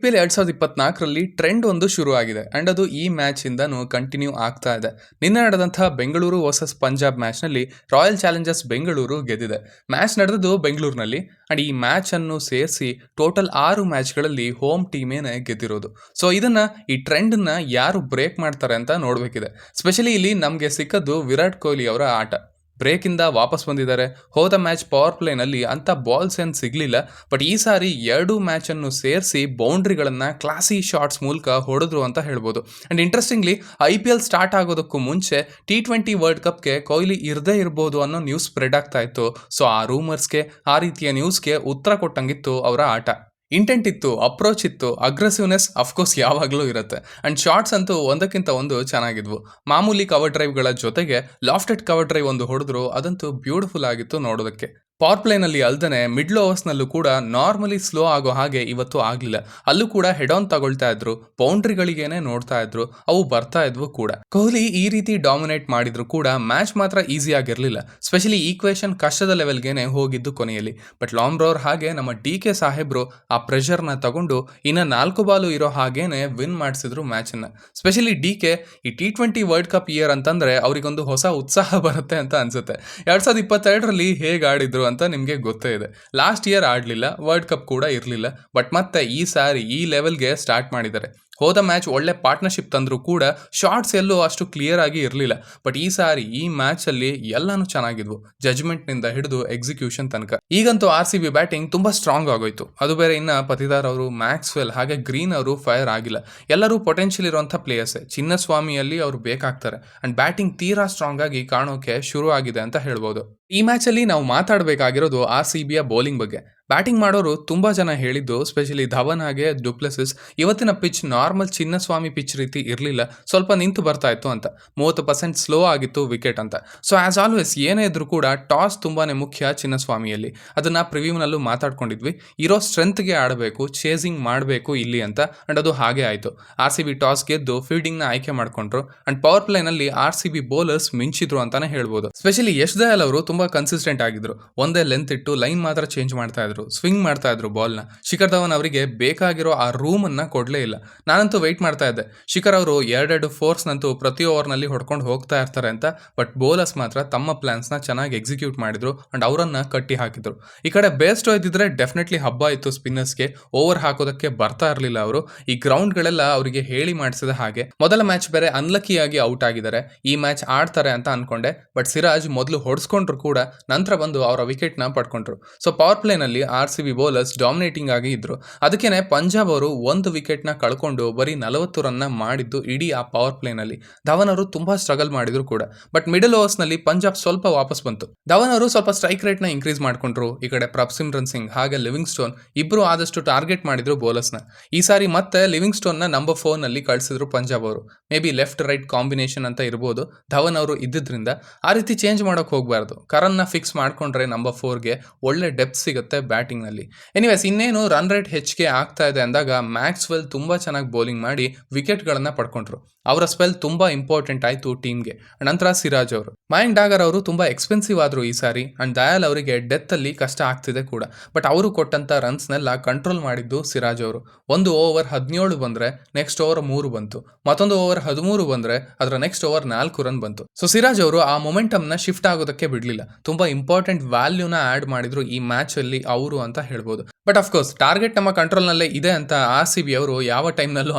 IPL 2024ರಲ್ಲಿ trend ಒಂದು ಶುರು ಆಗಿದೆ ಅಂಡ್ ಅದು ಈ ಮ್ಯಾಚ್ ಇಂದನೂ ಕಂಟಿನ್ಯೂ ಆಗ್ತಾ ಇದೆ. ನಿನ್ನೆ ನಡೆದಂತಹ ಬೆಂಗಳೂರು ವರ್ಸಸ್ ಪಂಜಾಬ್ ಮ್ಯಾಚ್ ನಲ್ಲಿ ರಾಯಲ್ ಚಾಲೆಂಜರ್ಸ್ ಬೆಂಗಳೂರು ಗೆದ್ದಿದೆ. ಮ್ಯಾಚ್ ನಡೆದದ್ದು ಬೆಂಗಳೂರಿನಲ್ಲಿ ಅಂಡ್ ಈ ಮ್ಯಾಚ್ ಅನ್ನು ಸೇರಿಸಿ ಟೋಟಲ್ 6 ಮ್ಯಾಚ್ಗಳಲ್ಲಿ ಹೋಮ್ ಟೀಮೇನೆ ಗೆದ್ದಿರೋದು. ಸೊ ಇದನ್ನ ಈ ಟ್ರೆಂಡ್ ನ ಯಾರು ಬ್ರೇಕ್ ಮಾಡ್ತಾರೆ ಅಂತ ನೋಡ್ಬೇಕಿದೆ. ಸ್ಪೆಷಲಿ ಇಲ್ಲಿ ನಮ್ಗೆ ಸಿಕ್ಕದ್ದು ವಿರಾಟ್ ಕೊಹ್ಲಿ ಅವರ ಆಟ. ಬ್ರೇಕ್ ಇಂದ ವಾಪಸ್ ಬಂದಿದ್ದಾರೆ. ಹೋದ ಮ್ಯಾಚ್ ಪವರ್ ಪ್ಲೇನಲ್ಲಿ ಅಂತ ಬಾಲ್ಸ್ ಏನು ಸಿಗ್ಲಿಲ್ಲ. ಬಟ್ ಈ ಸಾರಿ 2 ಮ್ಯಾಚ್ ಅನ್ನು ಸೇರಿಸಿ ಬೌಂಡ್ರಿಗಳನ್ನ ಕ್ಲಾಸಿ ಶಾಟ್ಸ್ ಮೂಲಕ ಹೊಡೆದ್ರು ಅಂತ ಹೇಳ್ಬೋದು. ಅಂಡ್ ಇಂಟ್ರೆಸ್ಟಿಂಗ್ಲಿ IPL ಸ್ಟಾರ್ಟ್ ಆಗೋದಕ್ಕೂ ಮುಂಚೆ T20 ವರ್ಲ್ಡ್ ಕಪ್ಗೆ ಕೊಹ್ಲಿ ಇರದೇ ಇರಬಹುದು ಅನ್ನೋ ನ್ಯೂಸ್ ಸ್ಪ್ರೆಡ್ ಆಗ್ತಾ ಇತ್ತು. ಸೊ ಆ ರೂಮರ್ಸ್ಗೆ, ಆ ರೀತಿಯ ನ್ಯೂಸ್ಗೆ ಉತ್ತರ ಕೊಟ್ಟಂಗಿತ್ತು ಅವರ ಆಟ. ಇಂಟೆಂಟ್ ಇತ್ತು, ಅಪ್ರೋಚ್ ಇತ್ತು, ಅಗ್ರೆಸಿವ್ನೆಸ್ ಅಫ್ಕೋರ್ಸ್ ಯಾವಾಗಲೂ ಇರುತ್ತೆ. ಅಂಡ್ ಶಾರ್ಟ್ಸ್ ಅಂತೂ ಒಂದಕ್ಕಿಂತ ಒಂದು ಚೆನ್ನಾಗಿದ್ವು. ಮಾಮೂಲಿ ಕವರ್ ಡ್ರೈವ್ಗಳ ಜೊತೆಗೆ ಲಾಫ್ಟೆಡ್ ಕವರ್ ಡ್ರೈವ್ ಒಂದು ಹೊಡೆದ್ರು, ಅದಂತೂ ಬ್ಯೂಟಿಫುಲ್ ಆಗಿತ್ತು ನೋಡೋದಕ್ಕೆ. ಪವರ್ ಪ್ಲೇನಲ್ಲಿ ಅಲ್ದನೆ ಮಿಡ್ಲ್ ಓವರ್ಸ್ನಲ್ಲೂ ಕೂಡ ನಾರ್ಮಲಿ ಸ್ಲೋ ಆಗೋ ಹಾಗೆ ಇವತ್ತು ಆಗಲಿಲ್ಲ. ಅಲ್ಲೂ ಕೂಡ ಹೆಡ್ ಆನ್ ತಗೊಳ್ತಾ ಇದ್ರು, ಬೌಂಡ್ರಿಗಳಿಗೇನೆ ನೋಡ್ತಾ ಇದ್ರು, ಅವು ಬರ್ತಾ ಇದ್ವು ಕೂಡ. ಕೊಹ್ಲಿ ಈ ರೀತಿ ಡಾಮಿನೇಟ್ ಮಾಡಿದ್ರು ಕೂಡ ಮ್ಯಾಚ್ ಮಾತ್ರ ಈಸಿ ಆಗಿರಲಿಲ್ಲ. ಸ್ಪೆಷಲಿ ಈಕ್ವೇಷನ್ ಕಷ್ಟದ ಲೆವೆಲ್ಗೇನೆ ಹೋಗಿದ್ದು ಕೊನೆಯಲ್ಲಿ. ಬಟ್ ಲಾಂಬ್ರೋರ್ ಹಾಗೆ ನಮ್ಮ DK ಸಾಹೇಬ್ರು ಆ ಪ್ರೆಷರ್ನ ತಗೊಂಡು ಇನ್ನ 4 ಬಾಲು ಇರೋ ಹಾಗೇನೆ ವಿನ್ ಮಾಡಿಸಿದ್ರು ಮ್ಯಾಚನ್ನ. ಸ್ಪೆಷಲಿ DK ಈ T20 ವರ್ಲ್ಡ್ ಕಪ್ ಇಯರ್ ಅಂತಂದ್ರೆ ಅವರಿಗೊಂದು ಹೊಸ ಉತ್ಸಾಹ ಬರುತ್ತೆ ಅಂತ ಅನ್ಸುತ್ತೆ. 2022ರಲ್ಲಿ ಹೇಗೆ ಆಡಿದ್ರು ಅಂತ ನಿಮಗೆ ಗೊತ್ತೇ ಇದೆ. ಲಾಸ್ಟ್ ಇಯರ್ ಆಡಲಿಲ್ಲ, ವರ್ಲ್ಡ್ ಕಪ್ ಕೂಡ ಇರಲಿಲ್ಲ. ಬಟ್ ಮತ್ತೆ ಈ ಸಾರಿ ಈ ಲೆವೆಲ್ಗೆ ಸ್ಟಾರ್ಟ್ ಮಾಡಿದ್ದಾರೆ. ಹೋದ ಮ್ಯಾಚ್ ಒಳ್ಳೆ ಪಾರ್ಟ್ನರ್ಶಿಪ್ ತಂದರೂ ಕೂಡ ಶಾರ್ಟ್ಸ್ ಎಲ್ಲೂ ಅಷ್ಟು ಕ್ಲಿಯರ್ ಆಗಿ ಇರಲಿಲ್ಲ. ಬಟ್ ಈ ಸಾರಿ ಈ ಮ್ಯಾಚ್ ಅಲ್ಲಿ ಎಲ್ಲಾನು ಚೆನ್ನಾಗಿದ್ವು, ಜಜ್ಮೆಂಟ್ ನಿಂದ ಹಿಡಿದು ಎಕ್ಸಿಕ್ಯೂಷನ್ ತನಕ. ಈಗಂತೂ RCB ಬ್ಯಾಟಿಂಗ್ ತುಂಬಾ ಸ್ಟ್ರಾಂಗ್ ಆಗೋಯ್ತು. ಅದು ಬೇರೆ ಇನ್ನ ಪತಿದಾರ್ ಅವರು, ಮ್ಯಾಕ್ಸ್ವೆಲ್ ಹಾಗೆ ಗ್ರೀನ್ ಅವರು ಫೈರ್ ಆಗಿಲ್ಲ. ಎಲ್ಲರೂ ಪೊಟೆನ್ಷಿಯಲ್ ಇರುವಂತಹ ಪ್ಲೇಯರ್ಸ್. ಚಿನ್ನಸ್ವಾಮಿಯಲ್ಲಿ ಅವರು ಬೇಕಾಗ್ತಾರೆ. ಅಂಡ್ ಬ್ಯಾಟಿಂಗ್ ತೀರಾ ಸ್ಟ್ರಾಂಗ್ ಆಗಿ ಕಾಣೋಕೆ ಶುರು ಆಗಿದೆ ಅಂತ ಹೇಳ್ಬೋದು. ಈ ಮ್ಯಾಚ್ ಅಲ್ಲಿ ನಾವು ಮಾತಾಡಬೇಕಾಗಿರೋದು RCBಯ ಬೌಲಿಂಗ್ ಬಗ್ಗೆ. ಬ್ಯಾಟಿಂಗ್ ಮಾಡೋರು ತುಂಬಾ ಜನ ಹೇಳಿದ್ದು, ಸ್ಪೆಷಲಿ ಧವನ್ ಹಾಗೆ ಡುಪ್ಲೆಸಿಸ್, ಇವತ್ತಿನ ಪಿಚ್ ನಾರ್ಮಲ್ ಚಿನ್ನಸ್ವಾಮಿ ಪಿಚ್ ರೀತಿ ಇರಲಿಲ್ಲ, ಸ್ವಲ್ಪ ನಿಂತು ಬರ್ತಾ ಇತ್ತು ಅಂತ. 30% ಸ್ಲೋ ಆಗಿತ್ತು ವಿಕೆಟ್ ಅಂತ. ಸೊ ಆಸ್ ಆಲ್ವೇಸ್ ಏನೇ ಇದ್ರೂ ಕೂಡ ಟಾಸ್ ತುಂಬಾನೇ ಮುಖ್ಯ ಚಿನ್ನಸ್ವಾಮಿಯಲ್ಲಿ. ಅದನ್ನ ಪ್ರಿವ್ಯೂನಲ್ಲೂ ಮಾತಾಡ್ಕೊಂಡಿದ್ವಿ. ಇರೋ ಸ್ಟ್ರೆಂತ್ಗೆ ಆಡಬೇಕು, ಚೇಸಿಂಗ್ ಮಾಡಬೇಕು ಇಲ್ಲಿ ಅಂತ. ಅಂಡ್ ಅದು ಹಾಗೆ ಆಯಿತು. RCB ಟಾಸ್ ಗೆದ್ದು ಫೀಲ್ಡಿಂಗ್ನ ಆಯ್ಕೆ ಮಾಡ್ಕೊಂಡ್ರು. ಅಂಡ್ ಪವರ್ ಪ್ಲೇನಲ್ಲಿ RCB ಬೌಲರ್ಸ್ ಮಿಂಚಿದ್ರು ಅಂತಾನೆ ಹೇಳ್ಬೋದು. ಸ್ಪೆಷಲಿ ಯಶ್ ದಯಾಲ್ ಅವರು ತುಂಬಾ ಕನ್ಸಿಸ್ಟೆಂಟ್ ಆಗಿದ್ರು. ಒಂದೇ ಲೆಂತ್ ಇಟ್ಟು ಲೈನ್ ಮಾತ್ರ ಚೇಂಜ್ ಮಾಡ್ತಾ ಇದ್ರು, ಸ್ವಿಂಗ್ ಮಾಡ್ತಾ ಇದ್ರು ಬಾಲ್ನ. ಶಿಖರ್ ಧವನ್ ಅವರಿಗೆ ಬೇಕಾಗಿರೋ ಆ ರೂಮ್ ಅನ್ನ ಕೊಡ್ಲೇ ಇಲ್ಲ. ನಾನಂತೂ ವೆಯ್ಟ್ ಮಾಡ್ತಾ ಇದ್ದೆ, ಶಿಖರ್ ಅವರು 2 ಫೋರ್ಸ್ ನಂತೂ ಪ್ರತಿ ಓವರ್ನಲ್ಲಿ ಹೊಡ್ಕೊಂಡು ಹೋಗ್ತಾ ಇರ್ತಾರೆ ಅಂತ. ಬಟ್ ಬೌಲರ್ಸ್ ಮಾತ್ರ ತಮ್ಮ ಪ್ಲಾನ್ಸ್ನ ಚೆನ್ನಾಗಿ ಎಕ್ಸಿಕ್ಯೂಟ್ ಮಾಡಿದ್ರು ಅಂಡ್ ಅವರನ್ನ ಕಟ್ಟಿ ಹಾಕಿದ್ರು. ಈ ಕಡೆ ಬೇಸ್ಟ್ ಇದ್ದಿದ್ರೆ ಡೆಫಿನೆಟ್ಲಿ ಹಬ್ಬ ಇತ್ತು ಸ್ಪಿನ್ನರ್ಸ್ಗೆ. ಓವರ್ ಹಾಕೋದಕ್ಕೆ ಬರ್ತಾ ಇರಲಿಲ್ಲ ಅವರು. ಈ ಗ್ರೌಂಡ್ಗಳೆಲ್ಲ ಅವರಿಗೆ ಹೇಳಿ ಮಾಡಿಸಿದ ಹಾಗೆ. ಮೊದಲ ಮ್ಯಾಚ್ ಬೇರೆ ಅನ್ಲಕ್ಕಿಯಾಗಿ ಔಟ್ ಆಗಿದ್ದಾರೆ. ಈ ಮ್ಯಾಚ್ ಆಡ್ತಾರೆ ಅಂತ ಅನ್ಕೊಂಡೆ. ಬಟ್ ಸಿರಾಜ್ ಮೊದಲು ಹೊಡ್ಸ್ಕೊಂಡ್ರು ಕೂಡ, ನಂತರ ಬಂದು ಅವರ ವಿಕೆಟ್ನ ಪಡ್ಕೊಂಡ್ರು. ಸೊ ಪವರ್ ಪ್ಲೇನಲ್ಲಿ RCB ಬೌಲರ್ಸ್ ಡಾಮಿನೇಟಿಂಗ್ ಆಗಿ ಇದ್ರು. ಅದಕ್ಕೇನೆ ಪಂಜಾಬ್ ಅವರು 1 ವಿಕೆಟ್ನ ಕಳ್ಕೊಂಡು ಬರೀ 40 ರನ್ನ ಮಾಡಿದ್ದು ಇಡೀ ಆ ಪವರ್ ಪ್ಲೇನಲ್ಲಿ. ಧವನ್ ಅವರು ತುಂಬಾ ಸ್ಟ್ರಗಲ್ ಮಾಡಿದ್ರು ಕೂಡ. ಬಟ್ ಮಿಡಲ್ ಓವರ್ಸ್ನಲ್ಲಿ ಪಂಜಾಬ್ ಸ್ವಲ್ಪ ವಾಪಸ್ ಬಂತು. ಧವನ್ ಅವರು ಸ್ವಲ್ಪ ಸ್ಟ್ರೈಕ್ ರೇಟ್ನ ಇನ್ಕ್ರೀಸ್ ಮಾಡ್ಕೊಂಡ್ರು. ಈ ಕಡೆ ಪ್ರಭ್ಸಿಮ್ರನ್ ಸಿಂಗ್ ಹಾಗೆ ಲಿವಿಂಗ್ ಸ್ಟೋನ್ ಇಬ್ರು ಆದಷ್ಟು ಟಾರ್ಗೆಟ್ ಮಾಡಿದ್ರು ಬೌಲರ್ಸ್ನ. ಈ ಸಾರಿ ಮತ್ತೆ ಲಿವಿಂಗ್ ಸ್ಟೋನ್ನ ನಂಬರ್ 4 ನಲ್ಲಿ ಕಳಿಸಿದ್ರು ಪಂಜಾಬ್ ಅವರು. May be left right combination ಅಂತ ಇರ್ಬೋದು. ಧವನ್ ಅವರು ಇದ್ದಿದ್ರಿಂದ ಆ ರೀತಿ ಚೇಂಜ್ ಮಾಡೋಕೆ ಹೋಗಬಾರ್ದು. ಕರನ್ನ ಫಿಕ್ಸ್ ಮಾಡ್ಕೊಂಡ್ರೆ ನಂಬರ್ 4ಗೆ ಒಳ್ಳೆ ಡೆಪ್ತ್ ಸಿಗುತ್ತೆ ಬ್ಯಾಟಿಂಗ್ ನಲ್ಲಿ. ಎನಿವೇಸ್, ಇನ್ನೇನು ರನ್ ರೇಟ್ ಹೆಚ್ಚಿಗೆ ಆಗ್ತಾ ಇದೆ ಅಂದಾಗ ಮ್ಯಾಕ್ಸ್ವೆಲ್ ತುಂಬಾ ಚೆನ್ನಾಗಿ ಬೌಲಿಂಗ್ ಮಾಡಿ ವಿಕೆಟ್ ಗಳನ್ನ ಪಡ್ಕೊಂಡ್ರು. ಅವರ ಸ್ಪೆಲ್ ತುಂಬಾ ಇಂಪಾರ್ಟೆಂಟ್ ಆಯ್ತು ಟೀಮ್ಗೆ. ನಂತರ ಸಿರಾಜ್ ಅವರು, ಮಯಾಂಕ್ ಡಾಗರ್ ಅವರು ತುಂಬಾ ಎಕ್ಸ್ಪೆನ್ಸಿವ್ ಆದ್ರು ಈ ಸಾರಿ. ಅಂಡ್ ದಯಾಲ್ ಅವರಿಗೆ ಡೆತ್ ಅಲ್ಲಿ ಕಷ್ಟ ಆಗ್ತಿದೆ ಕೂಡ. ಬಟ್ ಅವರು ಕೊಟ್ಟಂತ ರನ್ಸ್ ನೆಲ್ಲ ಕಂಟ್ರೋಲ್ ಮಾಡಿದ್ದು ಸಿರಾಜ್ ಅವರು. ಒಂದು ಓವರ್ 17 ಬಂದ್ರೆ ನೆಕ್ಸ್ಟ್ ಓವರ್ 3 ಬಂತು. ಮತ್ತೊಂದು ಓವರ್ 13 ಬಂದ್ರೆ ಅದರ ನೆಕ್ಸ್ಟ್ ಓವರ್ 4 ರನ್ ಬಂತು. ಸೊ ಸಿರಾಜ್ ಅವರು ಆ ಮೊಮೆಂಟಮ್ ನ ಶಿಫ್ಟ್ ಆಗೋದಕ್ಕೆ ಬಿಡ್ಲಿಲ್ಲ. ತುಂಬಾ ಇಂಪಾರ್ಟೆಂಟ್ ವ್ಯಾಲ್ಯೂನ ಆಡ್ ಮಾಡಿದ್ರು ಈ ಮ್ಯಾಚ್ ಅಲ್ಲಿ ಅವರು ಅಂತ ಹೇಳ್ಬೋದು. ಬಟ್ ಅಫ್ಕೋರ್ಸ್ ಟಾರ್ಗೆಟ್ ನಮ್ಮ ಕಂಟ್ರೋಲ್ ನಲ್ಲೇ ಇದೆ ಅಂತ RCB ಅವರು ಯಾವ ಟೈಮ್ ನಲ್ಲೂ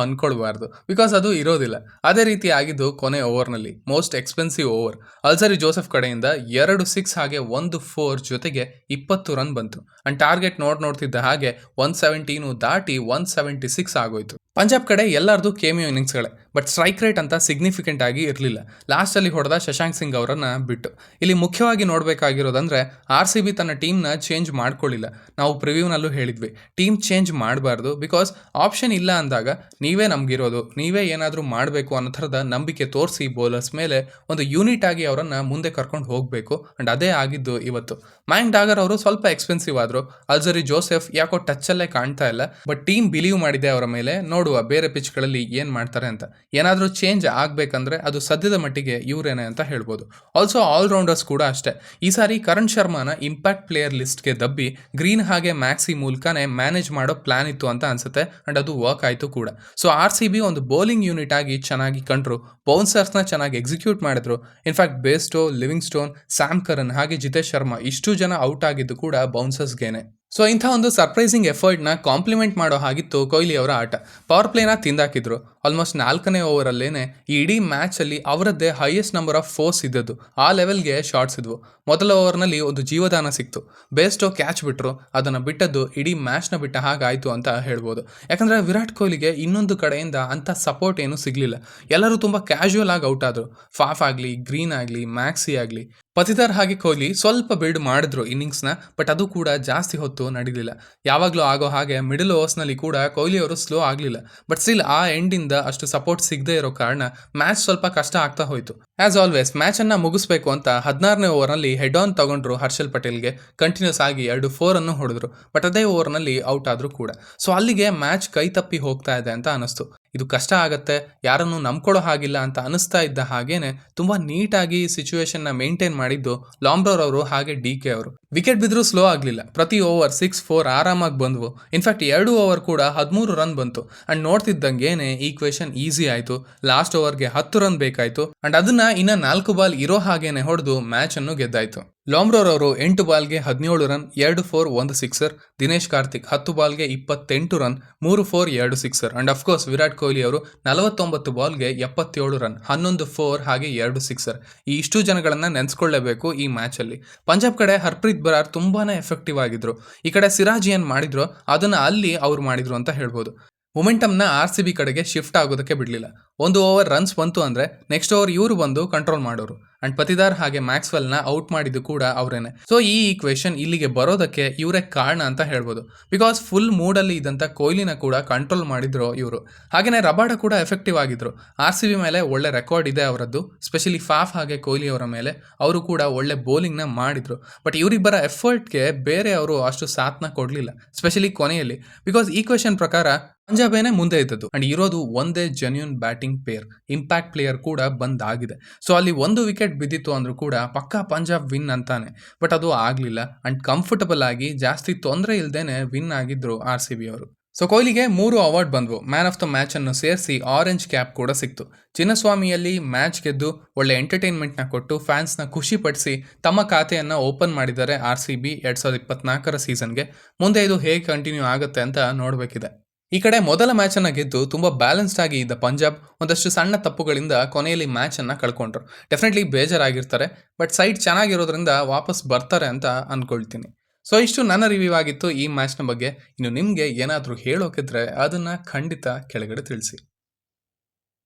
ಅನ್ಕೊಳ್ಬಾರ್ದು, ಬಿಕಾಸ್ ಅದು ಇರೋದಿಲ್ಲ. ಅದೇ ರೀತಿ ಆಗಿದ್ದು ಕೊನೆ ಓವರ್ ನಲ್ಲಿ ಮೋಸ್ಟ್ ಎಕ್ಸ್ಪೆನ್ಸಿವ್ ಓವರ್. ಅಲ್ಜರಿ ಜೋಸೆಫ್ ಕಡೆಯಿಂದ 2 6 ಹಾಗೆ 1 4 ಜೊತೆಗೆ 20 ರನ್ ಬಂತು. ಅಂಡ್ ಟಾರ್ಗೆಟ್ ನೋಡ್ತಿದ್ದ ಹಾಗೆ 170 ದಾಟಿ 176 ಆಗೋಯ್ತು. ಪಂಜಾಬ್ ಕಡೆ ಎಲ್ಲರದು ಕೇಮಿಯೋ ಇನ್ನಿಂಗ್ಸ್ಗಳೇ. ಬಟ್ ಸ್ಟ್ರೈಕ್ ರೇಟ್ ಅಂತ ಸಿಗ್ನಿಫಿಕೆಂಟ್ ಆಗಿ ಇರಲಿಲ್ಲ. ಲಾಸ್ಟ್ ಅಲ್ಲಿ ಹೊಡೆದ ಶಶಾಂಕ್ ಸಿಂಗ್ ಅವರನ್ನ ಬಿಟ್ಟು. ಇಲ್ಲಿ ಮುಖ್ಯವಾಗಿ ನೋಡಬೇಕಾಗಿರೋದಂದ್ರೆ RCB ತನ್ನ ಟೀಮ್ನ ಚೇಂಜ್ ಮಾಡ್ಕೊಳ್ಳಿಲ್ಲ. ನಾವು ಪ್ರಿವ್ಯೂನಲ್ಲೂ ಹೇಳಿದ್ವಿ, ಟೀಮ್ ಚೇಂಜ್ ಮಾಡಬಾರ್ದು, ಬಿಕಾಸ್ ಆಪ್ಷನ್ ಇಲ್ಲ ಅಂದಾಗ ನೀವೇ ನಮ್ಗಿರೋದು, ನೀವೇ ಏನಾದರೂ ಮಾಡಬೇಕು ಅನ್ನೋ ಥರದ ನಂಬಿಕೆ ತೋರಿಸಿ ಬೌಲರ್ಸ್ ಮೇಲೆ ಒಂದು ಯೂನಿಟ್ ಆಗಿ ಅವರನ್ನ ಮುಂದೆ ಕರ್ಕೊಂಡು ಹೋಗಬೇಕು. ಅಂಡ್ ಅದೇ ಆಗಿದ್ದು ಇವತ್ತು. ಮಯಾಂಕ್ ಡಾಗರ್ ಅವರು ಸ್ವಲ್ಪ ಎಕ್ಸ್ಪೆನ್ಸಿವ್ ಆದ್ರು. ಅಲ್ಜರಿ ಜೋಸೆಫ್ ಯಾಕೋ ಟಚ್ ಅಲ್ಲೇ ಕಾಣ್ತಾ ಇಲ್ಲ. ಬಟ್ ಟೀಮ್ ಬಿಲೀವ್ ಮಾಡಿದೆ ಅವರ ಮೇಲೆ. ನೋಡುವ ಬೇರೆ ಪಿಚ್ಗಳಲ್ಲಿ ಏನ್ ಮಾಡ್ತಾರೆ ಅಂತ. ಏನಾದರೂ ಚೇಂಜ್ ಆಗಬೇಕಂದ್ರೆ ಅದು ಸದ್ಯದ ಮಟ್ಟಿಗೆ ಇವರೇನೆ ಅಂತ ಹೇಳ್ಬೋದು. ಆಲ್ಸೋ ಆಲ್ರೌಂಡರ್ಸ್ ಕೂಡ ಅಷ್ಟೇ. ಈ ಸಾರಿ ಕರಣ್ ಶರ್ಮಾನ ಇಂಪ್ಯಾಕ್ಟ್ ಪ್ಲೇಯರ್ ಲಿಸ್ಟ್ಗೆ ದಬ್ಬಿ ಗ್ರೀನ್ ಹಾಗೆ ಮ್ಯಾಕ್ಸಿ ಮೂಲಕನೇ ಮ್ಯಾನೇಜ್ ಮಾಡೋ ಪ್ಲಾನ್ ಇತ್ತು ಅಂತ ಅನ್ಸುತ್ತೆ. ಅಂಡ್ ಅದು ವರ್ಕ್ ಆಯಿತು ಕೂಡ. ಸೊ RCB ಒಂದು ಬೌಲಿಂಗ್ ಯೂನಿಟ್ ಆಗಿ ಚೆನ್ನಾಗಿ ಕಂಡ್ರು, ಬೌನ್ಸರ್ಸ್ನ ಚೆನ್ನಾಗಿ ಎಕ್ಸಿಕ್ಯೂಟ್ ಮಾಡಿದ್ರು. In fact Bairstow, Livingstone, Sam Curran ಹಾಗೆ ಜಿತೇಶ್ ಶರ್ಮಾ ಇಷ್ಟು ಜನ ಔಟ್ ಆಗಿದ್ದು ಕೂಡ ಬೌನ್ಸರ್ಸ್ಗೇನೆ. ಸೊ ಇಂಥ ಒಂದು ಸರ್ಪ್ರೈಸಿಂಗ್ ಎಫರ್ಟ್ನ ಕಾಂಪ್ಲಿಮೆಂಟ್ ಮಾಡೋ ಹಾಗಿತ್ತು ಕೊಹ್ಲಿ ಅವರ ಆಟ. ಪವರ್ ಪ್ಲೇನ ತಿಂದಾಕಿದ್ರು. ಆಲ್ಮೋಸ್ಟ್ 4ನೇ ಓವರಲ್ಲೇನೆ ಈ ಇಡೀ ಮ್ಯಾಚಲ್ಲಿ ಅವರದ್ದೇ ಹೈಯೆಸ್ಟ್ ನಂಬರ್ ಆಫ್ ಫೋರ್ಸ್ ಇದ್ದದ್ದು. ಆ ಲೆವೆಲ್ಗೆ ಶಾಟ್ಸ್ ಇದ್ವು. ಮೊದಲ ಓವರ್ನಲ್ಲಿ ಒಂದು ಜೀವದಾನ ಸಿಕ್ತು. ಬೇಸ್ಟೋ ಕ್ಯಾಚ್ ಬಿಟ್ಟರು, ಅದನ್ನು ಬಿಟ್ಟದ್ದು ಇಡೀ ಮ್ಯಾಚ್ನ ಬಿಟ್ಟ ಹಾಗಾಯಿತು ಅಂತ ಹೇಳ್ಬೋದು. ಯಾಕಂದರೆ ವಿರಾಟ್ ಕೊಹ್ಲಿಗೆ ಇನ್ನೊಂದು ಕಡೆಯಿಂದ ಅಂಥ ಸಪೋರ್ಟ್ ಏನೂ ಸಿಗಲಿಲ್ಲ. ಎಲ್ಲರೂ ತುಂಬ ಕ್ಯಾಶುವಲ್ ಆಗಿ ಔಟ್ ಆದರು. ಫಾಫ್ ಆಗಲಿ, ಗ್ರೀನ್ ಆಗಲಿ, ಮ್ಯಾಕ್ಸಿ ಆಗಲಿ. ಪತಿದಾರ್ ಹಾಗೆ ಕೊಹ್ಲಿ ಸ್ವಲ್ಪ ಬಿಲ್ಡ್ ಮಾಡಿದ್ರು ಇನ್ನಿಂಗ್ಸ್ನ, ಬಟ್ ಅದು ಕೂಡ ಜಾಸ್ತಿ ಹೊತ್ತು ನಡೀಲಿಲ್ಲ. ಯಾವಾಗಲೂ ಆಗೋ ಹಾಗೆ ಮಿಡಲ್ ಓವರ್ಸ್ನಲ್ಲಿ ಕೂಡ ಕೊಹ್ಲಿ ಅವರು ಸ್ಲೋ ಆಗಲಿಲ್ಲ. ಬಟ್ ಸ್ಟಿಲ್ ಆ ಎಂಡಿಂದ ಅಷ್ಟು ಸಪೋರ್ಟ್ ಸಿಗದೇ ಇರೋ ಕಾರಣ ಮ್ಯಾಚ್ ಸ್ವಲ್ಪ ಕಷ್ಟ ಆಗ್ತಾ ಹೋಯಿತು. ಆಸ್ ಆಲ್ವೇಸ್ ಮ್ಯಾಚನ್ನು ಮುಗಿಸ್ಬೇಕು ಅಂತ 16ನೇ ಓವರ್ನಲ್ಲಿ ಹೆಡ್ ಆನ್ ತಗೊಂಡ್ರು ಹರ್ಷಲ್ ಪಟೇಲ್ಗೆ. ಕಂಟಿನ್ಯೂಸ್ ಆಗಿ 2 4 ಅನ್ನು ಹೊಡೆದ್ರು. ಬಟ್ ಅದೇ ಓವರ್ನಲ್ಲಿ ಔಟ್ ಆದರೂ ಕೂಡ. ಸೊ ಅಲ್ಲಿಗೆ ಮ್ಯಾಚ್ ಕೈ ತಪ್ಪಿ ಹೋಗ್ತಾ ಇದೆ ಅಂತ ಅನಿಸ್ತು. ಇದು ಕಷ್ಟ ಆಗತ್ತೆ, ಯಾರನ್ನು ನಂಬ್ಕೊಳ್ಳೋ ಹಾಗಿಲ್ಲ ಅಂತ ಅನಿಸ್ತಾ ಇದ್ದ ಹಾಗೇನೆ ತುಂಬ ನೀಟಾಗಿ ಸಿಚುವೇಶನ್ನ ಮೇಂಟೈನ್ ಮಾಡಿದ್ದು ಲಾಂಬ್ರೋರ್ ಅವರು ಹಾಗೆ DK ಅವರು. ವಿಕೆಟ್ ಬಿದ್ದರೂ ಸ್ಲೋ ಆಗಲಿಲ್ಲ. ಪ್ರತಿ ಓವರ್ 6 4 ಆರಾಮಾಗಿ ಬಂದವು. ಇನ್ಫ್ಯಾಕ್ಟ್ 2 ಓವರ್ ಕೂಡ 13 ರನ್ ಬಂತು. ಅಂಡ್ ನೋಡ್ತಿದ್ದಂಗೇನೆ ಈಕ್ವೇಷನ್ ಈಸಿ ಆಯಿತು. ಲಾಸ್ಟ್ ಓವರ್ಗೆ 10 ರನ್ ಬೇಕಾಯಿತು. ಅಂಡ್ ಅದನ್ನ ಇನ್ನ 4 ಬಾಲ್ ಇರೋ ಹಾಗೇನೆ ಹೊಡೆದು ಮ್ಯಾಚ್ ಅನ್ನು ಗೆದ್ದಾಯಿತು. ಲಾಂಬ್ರೋರ್ ಅವರು 8 ಬಾಲ್ಗೆ 17 run, 2 4 1 sixer. Dinesh Karthik 10 ಬಾಲ್ಗೆ 28 run, 3 4 2 sixer. And of course Virat Kohli ಅವರು 49 ಬಾಲ್ಗೆ 77 ರನ್, 11 4 ಹಾಗೆ 2 ಸಿಕ್ಸರ್. ಈ ಇಷ್ಟು ಜನಗಳನ್ನ ನೆನೆಸ್ಕೊಳ್ಳೇಬೇಕು ಈ ಮ್ಯಾಚಲ್ಲಿ. ಪಂಜಾಬ್ ಕಡೆ ಹರ್ಪ್ರೀತ್ ಬರಾರ್ ತುಂಬಾನೇ ಎಫೆಕ್ಟಿವ್ ಆಗಿದ್ರು. ಈ ಕಡೆ ಸಿರಾಜ್ ಏನ್ ಮಾಡಿದ್ರು ಅದನ್ನ ಅಲ್ಲಿ ಅವ್ರು ಮಾಡಿದ್ರು ಅಂತ ಹೇಳ್ಬೋದು. ಮೊಮೆಂಟಮ್ನ RCB ಕಡೆಗೆ ಶಿಫ್ಟ್ ಆಗೋದಕ್ಕೆ ಬಿಡಲಿಲ್ಲ. 1 ಓವರ್ ರನ್ಸ್ ಬಂತು ಅಂದರೆ ನೆಕ್ಸ್ಟ್ ಓವರ್ ಇವರು ಬಂದು ಕಂಟ್ರೋಲ್ ಮಾಡೋರು. ಅಂಡ್ ಪತಿದಾರ್ ಹಾಗೆ ಮ್ಯಾಕ್ಸ್ವೆಲ್ನ ಔಟ್ ಮಾಡಿದ್ದು ಕೂಡ ಅವರೇನೆ. ಸೊ ಈ ಈಕ್ವೇಷನ್ ಇಲ್ಲಿಗೆ ಬರೋದಕ್ಕೆ ಇವರೇ ಕಾರಣ ಅಂತ ಹೇಳ್ಬೋದು. ಬಿಕಾಸ್ ಫುಲ್ ಮೂಡಲ್ಲಿ ಇದ್ದಂಥ ಕೊಹ್ಲಿನ ಕೂಡ ಕಂಟ್ರೋಲ್ ಮಾಡಿದ್ರು ಇವರು. ಹಾಗೆಯೇ ರಬಾಡ ಕೂಡ ಎಫೆಕ್ಟಿವ್ ಆಗಿದ್ರು. RCB ಮೇಲೆ ಒಳ್ಳೆ ರೆಕಾರ್ಡ್ ಇದೆ ಅವರದ್ದು, ಸ್ಪೆಷಲಿ ಫಾಫ್ ಹಾಗೆ ಕೊಹ್ಲಿ ಅವರ ಮೇಲೆ. ಅವರು ಕೂಡ ಒಳ್ಳೆ ಬೌಲಿಂಗ್ನ ಮಾಡಿದ್ರು. ಬಟ್ ಇವರಿಬ್ಬರ ಎಫರ್ಟ್ಗೆ ಬೇರೆ ಅವರು ಅಷ್ಟು ಸಾಥ್ನ ಕೊಡಲಿಲ್ಲ, ಸ್ಪೆಷಲಿ ಕೊನೆಯಲ್ಲಿ. ಬಿಕಾಸ್ ಈಕ್ವೇಷನ್ ಪ್ರಕಾರ ಪಂಜಾಬೇನೆ ಮುಂದೆ ಇದ್ದದ್ದು. ಅಂಡ್ ಇರೋದು ಒಂದೇ genuine batting pair, impact player ಕೂಡ ಬಂದಾಗಿದೆ. ಸೊ ಅಲ್ಲಿ 1 ವಿಕೆಟ್ ಬಿದ್ದಿತ್ತು ಅಂದ್ರೂ ಕೂಡ ಪಕ್ಕಾ ಪಂಜಾಬ್ ವಿನ್ ಅಂತಾನೆ. ಬಟ್ ಅದು ಆಗಲಿಲ್ಲ. ಅಂಡ್ ಕಂಫರ್ಟಬಲ್ ಆಗಿ ಜಾಸ್ತಿ ತೊಂದರೆ ಇಲ್ದೇನೆ ವಿನ್ ಆಗಿದ್ರು RCB ಅವರು. ಸೊ ಕೊಹ್ಲಿಗೆ 3 ಅವಾರ್ಡ್ ಬಂದವು. ಮ್ಯಾನ್ ಆಫ್ ದ ಮ್ಯಾಚ್ ಅನ್ನು ಸೇರಿಸಿ ಆರೆಂಜ್ ಕ್ಯಾಪ್ ಕೂಡ ಸಿಕ್ತು. ಚಿನ್ನಸ್ವಾಮಿಯಲ್ಲಿ ಮ್ಯಾಚ್ ಗೆದ್ದು ಒಳ್ಳೆ ಎಂಟರ್ಟೈನ್ಮೆಂಟ್ನ ಕೊಟ್ಟು ಫ್ಯಾನ್ಸ್ನ ಖುಷಿ ಪಡಿಸಿ ತಮ್ಮ ಖಾತೆಯನ್ನು ಓಪನ್ ಮಾಡಿದ್ದಾರೆ RCB 2024ರ ಸೀಸನ್ಗೆ. ಮುಂದೆ ಇದು ಹೇಗೆ ಕಂಟಿನ್ಯೂ ಆಗುತ್ತೆ ಅಂತ ನೋಡಬೇಕಿದೆ. ಈ ಕಡೆ ಮೊದಲ ಮ್ಯಾಚನ್ನು ಗೆದ್ದು ತುಂಬ ಬ್ಯಾಲೆನ್ಸ್ಡ್ ಆಗಿ ಇದ್ದ ಪಂಜಾಬ್ ಒಂದಷ್ಟು ಸಣ್ಣ ತಪ್ಪುಗಳಿಂದ ಕೊನೆಯಲ್ಲಿ ಮ್ಯಾಚನ್ನು ಕಳ್ಕೊಂಡ್ರು. ಡೆಫಿನೆಟ್ಲಿ ಬೇಜಾರಾಗಿರ್ತಾರೆ. ಬಟ್ ಸೈಡ್ ಚೆನ್ನಾಗಿರೋದ್ರಿಂದ ವಾಪಸ್ ಬರ್ತಾರೆ ಅಂತ ಅಂದ್ಕೊಳ್ತೀನಿ. ಸೊ ಇಷ್ಟು ನನ್ನ ರಿವ್ಯೂ ಆಗಿತ್ತು ಈ ಮ್ಯಾಚ್ನ ಬಗ್ಗೆ. ಇನ್ನು ನಿಮಗೆ ಏನಾದರೂ ಹೇಳೋಕಿದ್ರೆ ಅದನ್ನು ಖಂಡಿತ ಕೆಳಗಡೆ ತಿಳಿಸಿ.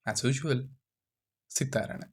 ಆ್ಯಸ್ ಯೂಶುವಲ್ ಸಿಗ್ತಾ ಇರೋಣ.